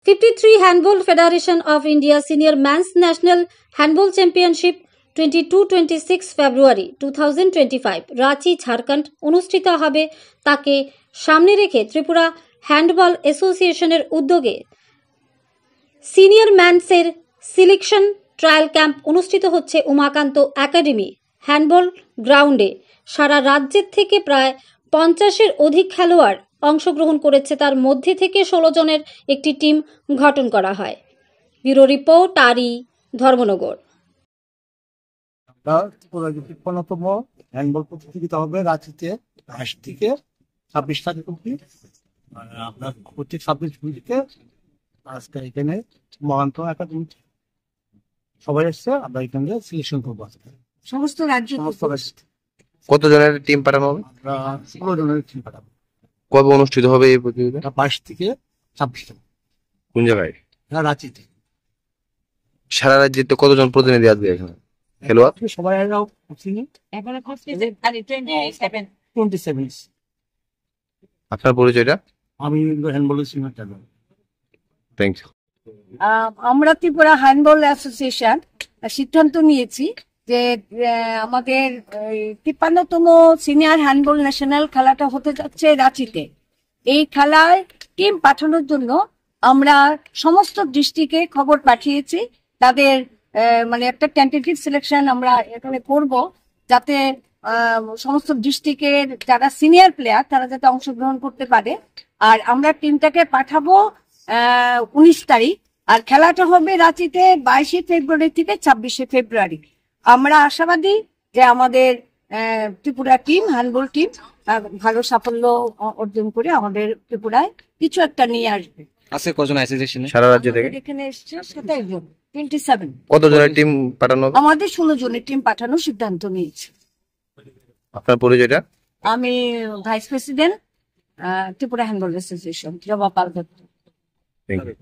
53 Handball Federation of India Senior Men's National Handball Championship 22-26 February 2025 Ranchi Jharkhand অনুষ্ঠিত হবে। তাকে সামনে রেখে ত্রিপুরা হ্যান্ডবল অ্যাসোসিয়েশনের উদ্যোগে সিনিয়র ম্যানসের সিলেকশন ট্রায়াল ক্যাম্প অনুষ্ঠিত হচ্ছে উমাকান্ত একাডেমি হ্যান্ডবল গ্রাউন্ডে। সারা রাজ্যের থেকে প্রায় 50-এর অধিক খেলোয়াড় অংশগ্রহণ করেছে, তার মধ্যে থেকে 16 জনের একটি টিম গঠন করা হয়। ব্যুরো রিপোর্ট আরি ধর্মনগর। তম হ্যান্ডবল প্রতিযোগিতা হবে রাঁচিতে 22 থেকে 26 তারিখ অব্দি। আপনার প্রতি 26 মিনিটে আজকে এখানে মহান্ত একাডেমি সবাই এসছে। আমরা এখানে সিলেকশন করবো সমস্ত রাজ্য। কত জনের টিম পাঠানো হবে? আমরা 16 জনের টিম পাঠাবো। কবে অনুষ্ঠিত হবে এই প্রতিযোগিতা? 22 থেকে 26। কোন জায়গায়? রাঁচিতে। সারা রাজ্যে তো কতজন প্রতিনিধি আসবে এখানে খেলোয়াড়? সবাই এখন 27। আপনার পরিচয়টা? আমি handball senior trainer. Thank you. আমরা ত্রিপুরা হ্যান্ডবল অ্যাসোসিয়েশন সিদ্ধান্ত নিয়েছি যে আমাদের 53তম সিনিয়র হ্যান্ডবল ন্যাশনাল খেলাটা হতে যাচ্ছে রাঁচিতে। এই খেলায় টিম পাঠানোর জন্য আমরা সমস্ত ডিস্ট্রিক্টে খবর পাঠিয়েছি। তাদের মানে একটা টেন্টেটিভ সিলেকশন আমরা এখানে করব, যাতে সমস্ত ডিস্ট্রিক্টের যারা সিনিয়র প্লেয়ার তারা যাতে অংশগ্রহণ করতে পারে। আর আমরা টিমটাকে পাঠাবো 19 তারিখ, আর খেলাটা হবে রাঁচিতে 22 ফেব্রুয়ারি থেকে 26 ফেব্রুয়ারি। আমরা আশাবাদী যে আমাদের ত্রিপুরা টিম হ্যান্ডবল টিম ভালো সাফল্য অর্জন করে আমাদের ত্রিপুরায় কিছু একটা নিয়ে আসবে। আছে কজন অ্যাসোসিয়েশনে সারা রাজ্য থেকে? এখানে এসছে 27 জন, 27। কত জনের টিম পাঠানো হবে? আমাদের 16 জনের টিম পাঠানোর সিদ্ধান্ত নিয়েছে। আপনার পরিচয়টা? আমি vice president Tripura handball association, জবা পাল দত্ত। Thank you.